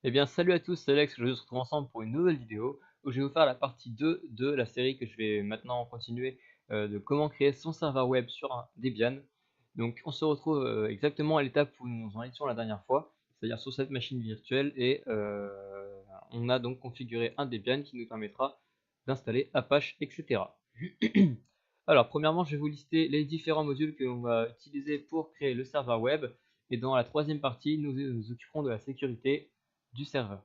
Eh bien, salut à tous, c'est Alex. Aujourd'hui, on se retrouve ensemble pour une nouvelle vidéo où je vais vous faire la partie 2 de la série que je vais maintenant continuer de comment créer son serveur web sur un Debian. Donc, on se retrouve exactement à l'étape où nous en étions la dernière fois, c'est-à-dire sur cette machine virtuelle et on a donc configuré un Debian qui nous permettra d'installer Apache, etc. Alors, premièrement, je vais vous lister les différents modules que l'on va utiliser pour créer le serveur web. Et dans la troisième partie, nous nous occuperons de la sécurité du serveur.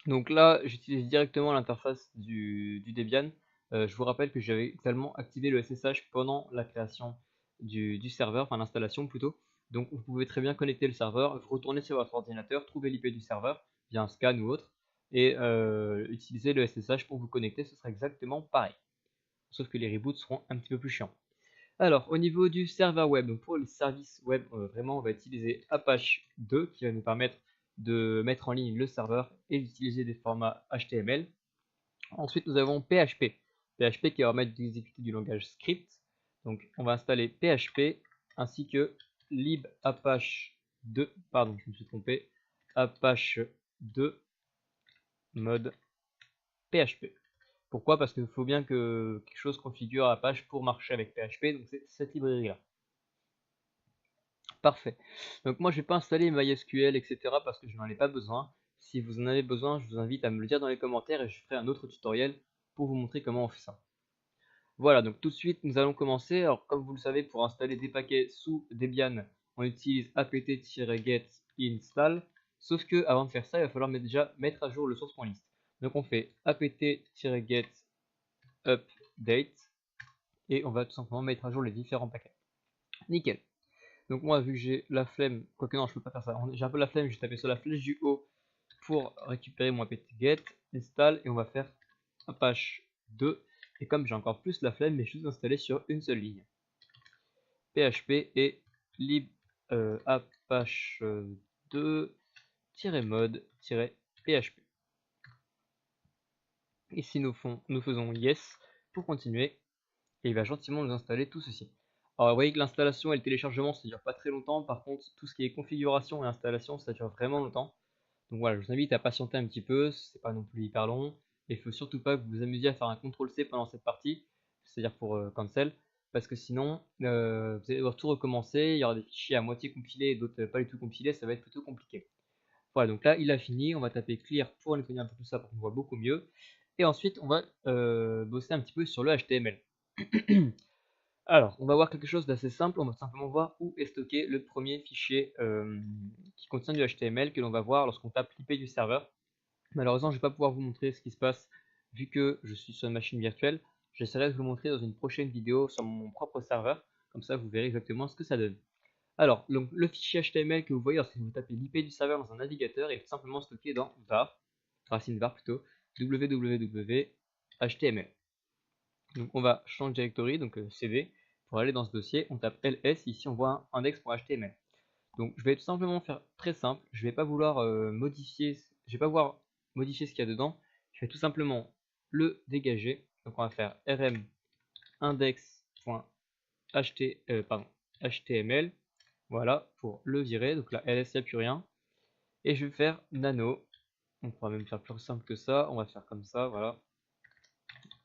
Donc là, j'utilise directement l'interface du Debian. Je vous rappelle que j'avais également activé le SSH pendant la création du serveur, enfin l'installation plutôt. Donc vous pouvez très bien connecter le serveur, retourner sur votre ordinateur, trouver l'IP du serveur via un scan ou autre, et utiliser le SSH pour vous connecter, ce sera exactement pareil. Sauf que les reboots seront un petit peu plus chiants. Alors, au niveau du serveur web, donc pour les services web, vraiment, on va utiliser Apache 2 qui va nous permettre de mettre en ligne le serveur et d'utiliser des formats HTML. Ensuite, nous avons PHP. PHP qui va permettre d'exécuter du langage script. Donc, on va installer PHP ainsi que libapache 2, pardon, je me suis trompé, Apache 2 mode PHP. Pourquoi? Parce qu'il faut bien que quelque chose configure Apache pour marcher avec PHP, donc c'est cette librairie-là. Parfait. Donc moi je vais pas installer MySQL, etc. parce que je n'en ai pas besoin. Si vous en avez besoin, je vous invite à me le dire dans les commentaires et je ferai un autre tutoriel pour vous montrer comment on fait ça. Voilà, donc tout de suite nous allons commencer. Alors comme vous le savez, pour installer des paquets sous Debian, on utilise apt-get install. Sauf que avant de faire ça, il va falloir déjà mettre à jour le source.list. Donc on fait apt-get update et on va tout simplement mettre à jour les différents paquets. Nickel. Donc moi vu que j'ai la flemme, quoique non je peux pas faire ça, j'ai un peu la flemme, je vais taper sur la flèche du haut pour récupérer mon apt-get, install et on va faire Apache 2 et comme j'ai encore plus la flemme, mais je vais installer sur une seule ligne. PHP et lib apache 2-mode-php. Ici nous faisons yes pour continuer et il va gentiment nous installer tout ceci. Alors vous voyez que l'installation et le téléchargement ça dure pas très longtemps, par contre tout ce qui est configuration et installation ça dure vraiment longtemps. Donc voilà, je vous invite à patienter un petit peu, c'est pas non plus hyper long, et il faut surtout pas que vous vous amusiez à faire un CTRL-C pendant cette partie, c'est-à-dire pour cancel, parce que sinon vous allez devoir tout recommencer, il y aura des fichiers à moitié compilés et d'autres pas du tout compilés, ça va être plutôt compliqué. Voilà, donc là il a fini, on va taper clear pour nettoyer un peu tout ça pour qu'on voit beaucoup mieux, et ensuite on va bosser un petit peu sur le HTML. Alors, on va voir quelque chose d'assez simple, on va simplement voir où est stocké le premier fichier qui contient du HTML que l'on va voir lorsqu'on tape l'IP du serveur. Malheureusement, je ne vais pas pouvoir vous montrer ce qui se passe vu que je suis sur une machine virtuelle. J'essaierai de vous montrer dans une prochaine vidéo sur mon propre serveur, comme ça vous verrez exactement ce que ça donne. Alors, donc, le fichier HTML que vous voyez lorsque vous tapez l'IP du serveur dans un navigateur est simplement stocké dans var, racine var plutôt, www.html. Donc on va changer directory, donc cd, pour aller dans ce dossier, on tape ls, ici on voit un index.html. Donc je vais tout simplement faire très simple, je vais pas vouloir modifier, je vais pas vouloir modifier ce qu'il y a dedans, je vais tout simplement le dégager. Donc on va faire rm index.html, voilà, pour le virer, donc là ls il n'y a plus rien. Et je vais faire nano, on pourra même faire plus simple que ça, on va faire comme ça, voilà,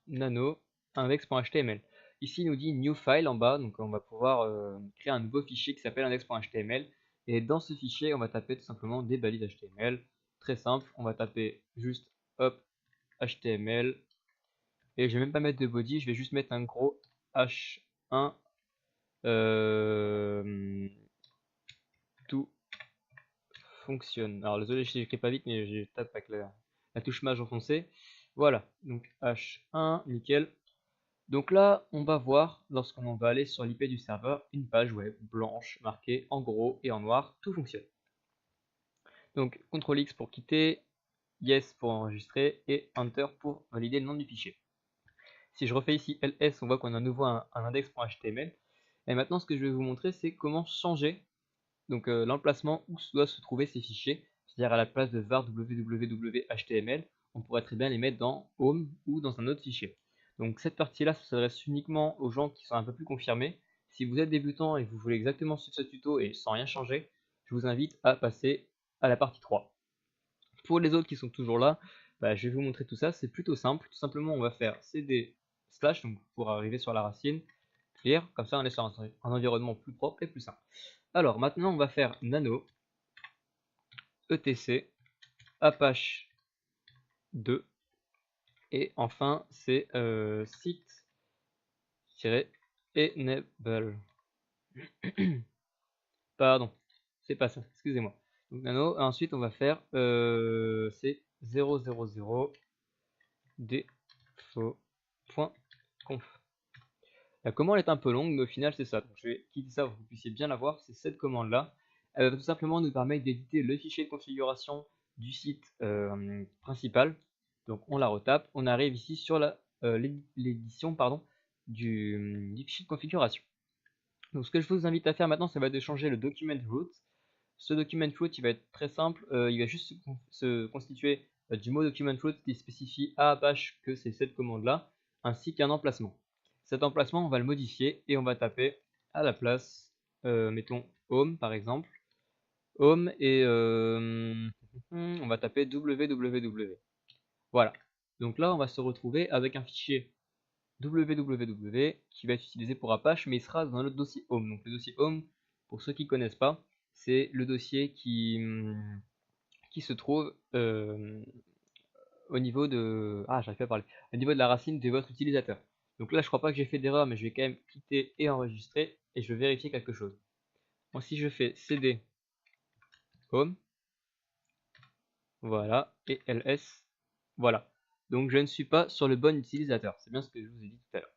nano index.html. Ici, il nous dit new file en bas, donc on va pouvoir créer un nouveau fichier qui s'appelle index.html. Et dans ce fichier, on va taper tout simplement des balises HTML. Très simple, on va taper juste hop HTML. Et je vais même pas mettre de body, je vais juste mettre un gros H1 tout fonctionne. Alors désolé, je n'écris pas vite, mais je tape avec la touche maj enfoncée. Voilà, donc H1, nickel. Donc là, on va voir, lorsqu'on va aller sur l'IP du serveur, une page web blanche marquée en gros et en noir, tout fonctionne. Donc CTRL X pour quitter, Yes pour enregistrer et Enter pour valider le nom du fichier. Si je refais ici ls, on voit qu'on a à nouveau un index.html. Et maintenant, ce que je vais vous montrer, c'est comment changer donc l'emplacement où doivent se trouver ces fichiers. C'est-à-dire à la place de var www.html, on pourrait très bien les mettre dans home ou dans un autre fichier. Donc cette partie-là, ça s'adresse uniquement aux gens qui sont un peu plus confirmés. Si vous êtes débutant et que vous voulez exactement suivre ce tuto et sans rien changer, je vous invite à passer à la partie 3. pour les autres qui sont toujours là, bah, je vais vous montrer tout ça. C'est plutôt simple. Tout simplement, on va faire cd slash donc pour arriver sur la racine, clear. Comme ça, on est sur un environnement plus propre et plus simple. Alors maintenant, on va faire nano etc apache 2 et enfin c'est site-enable. Pardon, c'est pas ça, excusez-moi. Donc nano, ensuite on va faire c'est 000 defo.conf. La commande est un peu longue, mais au final c'est ça. Donc je vais quitter ça pour que vous puissiez bien la voir. C'est cette commande là. Elle va tout simplement nous permettre d'éditer le fichier de configuration du site principal. Donc on la retape, on arrive ici sur l'édition du fichier de configuration. Donc ce que je vous invite à faire maintenant, ça va être de changer le document root. Ce document root, il va être très simple, il va juste se constituer du mot document root qui spécifie à Apache que c'est cette commande là, ainsi qu'un emplacement. Cet emplacement, on va le modifier et on va taper à la place, mettons home par exemple, home et on va taper www. Voilà. Donc là, on va se retrouver avec un fichier www qui va être utilisé pour Apache, mais il sera dans notre dossier home. Donc le dossier home, pour ceux qui ne connaissent pas, c'est le dossier qui se trouve au niveau de j'arrive pas à parler, au niveau de la racine de votre utilisateur. Donc là, je crois pas que j'ai fait d'erreur, mais je vais quand même quitter et enregistrer et je vais vérifier quelque chose. Bon, si je fais cd home, voilà, et ls, voilà. Donc je ne suis pas sur le bon utilisateur. C'est bien ce que je vous ai dit tout à l'heure.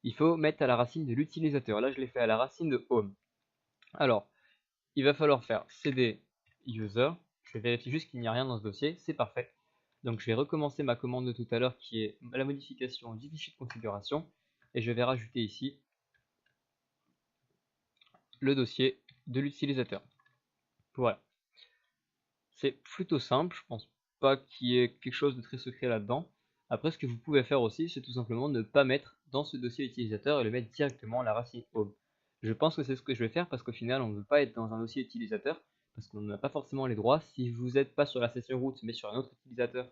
Il faut mettre à la racine de l'utilisateur. Là, je l'ai fait à la racine de home. Alors, il va falloir faire cd user. Je vais vérifier juste qu'il n'y a rien dans ce dossier. C'est parfait. Donc, je vais recommencer ma commande de tout à l'heure qui est la modification du fichier de configuration. Et je vais rajouter ici le dossier de l'utilisateur. Voilà. C'est plutôt simple. Je pense pas qu'il y ait quelque chose de très secret là-dedans. Après, ce que vous pouvez faire aussi, c'est tout simplement ne pas mettre dans ce dossier utilisateur et le mettre directement à la racine home. Je pense que c'est ce que je vais faire parce qu'au final, on ne veut pas être dans un dossier utilisateur parce qu'on n'a pas forcément les droits. Si vous n'êtes pas sur la session root mais sur un autre utilisateur,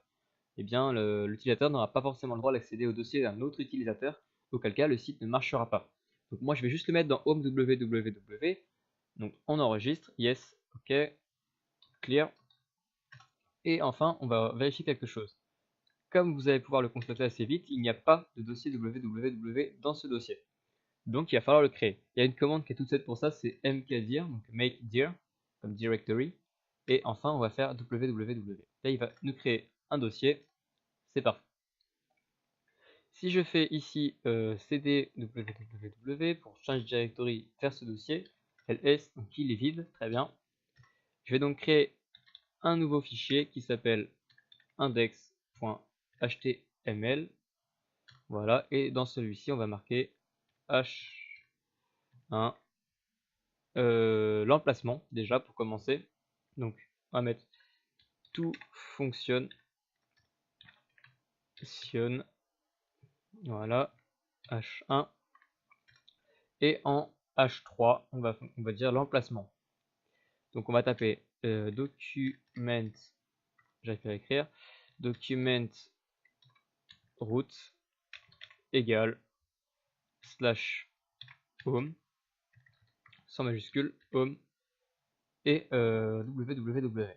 eh bien l'utilisateur n'aura pas forcément le droit d'accéder au dossier d'un autre utilisateur, auquel cas le site ne marchera pas. Donc moi, je vais juste le mettre dans home www. Donc on enregistre, yes, ok, clear. Et enfin, on va vérifier quelque chose. Comme vous allez pouvoir le constater assez vite, il n'y a pas de dossier www dans ce dossier. Donc il va falloir le créer. Il y a une commande qui est toute faite pour ça, c'est mkdir, donc make dir, comme directory. Et enfin, on va faire www. Là, il va nous créer un dossier. C'est parfait. Si je fais ici cd www pour change directory vers ce dossier, ls, donc il est vide, très bien. Je vais donc créer un nouveau fichier qui s'appelle index.html. Voilà, et dans celui-ci, on va marquer h1 l'emplacement déjà pour commencer. Donc, on va mettre tout fonctionne. Voilà, h1 et en h3, on va dire l'emplacement. Donc, on va taper document, j'arrive à écrire, document root égale slash home sans majuscule, home et www.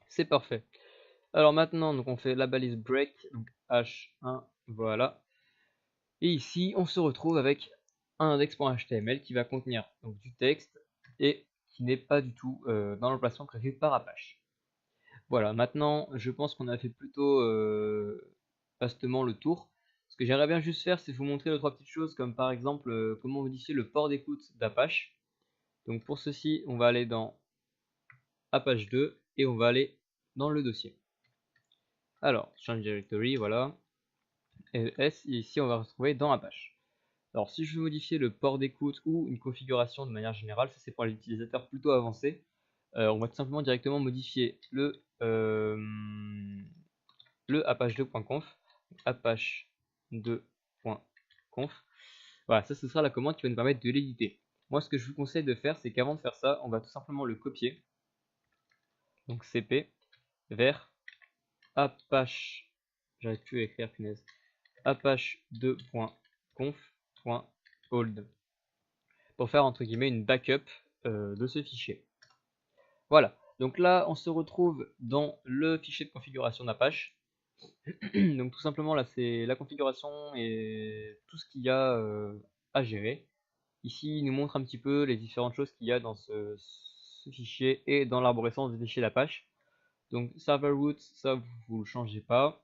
C'est parfait. Alors maintenant, donc on fait la balise break, donc h1, voilà. Et ici, on se retrouve avec un index.html qui va contenir donc, du texte et qui n'est pas du tout dans l'emplacement prévu par Apache. Voilà, maintenant, je pense qu'on a fait plutôt vastement le tour. Ce que j'aimerais bien juste faire, c'est vous montrer 2-3 petites choses, comme par exemple comment modifier le port d'écoute d'Apache. Donc pour ceci, on va aller dans Apache 2 et on va aller dans le dossier. Alors, change directory, voilà. ls, et ici on va retrouver dans Apache. Alors si je veux modifier le port d'écoute ou une configuration de manière générale, ça c'est pour les utilisateurs plutôt avancés, on va tout simplement directement modifier le apache2.conf, apache2.conf. Voilà, ça ce sera la commande qui va nous permettre de l'éditer. Moi ce que je vous conseille de faire, c'est qu'avant de faire ça, on va tout simplement le copier. donc cp vers apache, j'arrive plus à écrire, punaise, apache2.conf.hold pour faire entre guillemets une backup de ce fichier. Voilà, donc là on se retrouve dans le fichier de configuration d'Apache. Donc tout simplement là c'est la configuration et tout ce qu'il y a à gérer. Ici il nous montre un petit peu les différentes choses qu'il y a dans ce fichier et dans l'arborescence des fichiers d'Apache. Donc server root, ça vous le changez pas.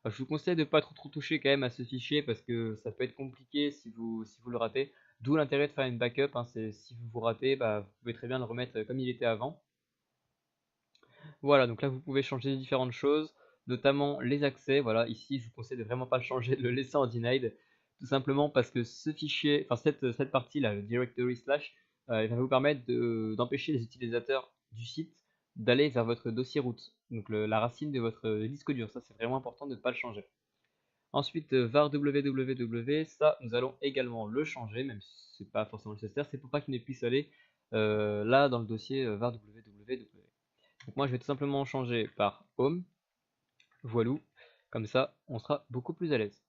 Je vous conseille de pas trop toucher quand même à ce fichier parce que ça peut être compliqué si vous le ratez. D'où l'intérêt de faire une backup, hein, c'est si vous vous ratez, bah, vous pouvez très bien le remettre comme il était avant. Voilà, donc là vous pouvez changer différentes choses, notamment les accès. Voilà, ici je vous conseille de vraiment pas le changer, de le laisser en denied, tout simplement parce que ce fichier, enfin cette partie là, le directory slash, il va vous permettre d'empêcher les utilisateurs du site d'aller vers votre dossier root, donc la racine de votre disque dur. Ça c'est vraiment important de ne pas le changer. Ensuite, var www, ça nous allons également le changer, même si c'est pas forcément nécessaire, c'est pour pas qu'il ne puisse aller là dans le dossier var www. Donc moi je vais tout simplement changer par home, voilou, comme ça on sera beaucoup plus à l'aise.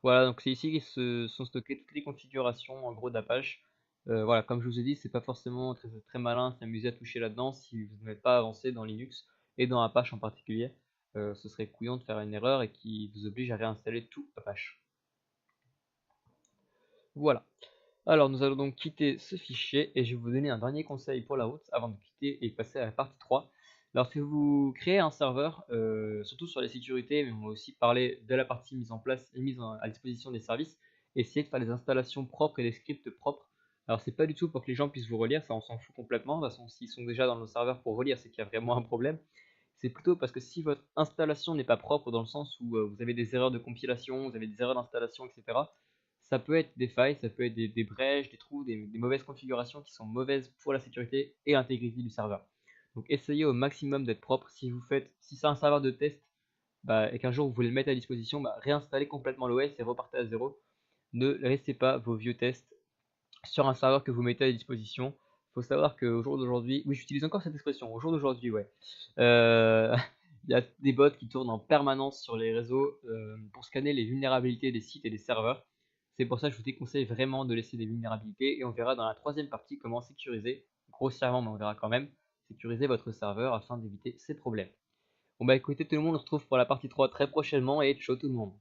Voilà, donc c'est ici que sont stockées toutes les configurations en gros d'Apache. Voilà, comme je vous ai dit, c'est pas forcément très malin de s'amuser à toucher là-dedans si vous n'êtes pas avancé dans Linux et dans Apache en particulier. Ce serait couillon de faire une erreur et qui vous oblige à réinstaller tout Apache. Voilà. Alors nous allons donc quitter ce fichier et je vais vous donner un dernier conseil pour la route avant de quitter et passer à la partie 3. Lorsque vous créez un serveur, surtout sur les sécurités, mais on va aussi parler de la partie mise en place et à disposition des services, essayez de faire des installations propres et des scripts propres. Alors c'est pas du tout pour que les gens puissent vous relire, ça on s'en fout complètement, de toute façon s'ils sont déjà dans nos serveurs pour relire, c'est qu'il y a vraiment un problème. C'est plutôt parce que si votre installation n'est pas propre dans le sens où vous avez des erreurs de compilation, vous avez des erreurs d'installation, etc. Ça peut être des failles, ça peut être des brèches, des trous, des mauvaises configurations qui sont mauvaises pour la sécurité et l'intégrité du serveur. Donc essayez au maximum d'être propre. Si c'est un serveur de test et qu'un jour vous voulez le mettre à disposition, réinstallez complètement l'OS et repartez à zéro. Ne laissez pas vos vieux tests sur un serveur que vous mettez à disposition. Il faut savoir qu'au jour d'aujourd'hui, oui j'utilise encore cette expression, au jour d'aujourd'hui, ouais. Il y a des bots qui tournent en permanence sur les réseaux pour scanner les vulnérabilités des sites et des serveurs. C'est pour ça que je vous déconseille vraiment de laisser des vulnérabilités et on verra dans la troisième partie comment sécuriser, grossièrement mais on verra quand même, sécuriser votre serveur afin d'éviter ces problèmes. Bon bah écoutez tout le monde, on se retrouve pour la partie 3 très prochainement et ciao tout le monde.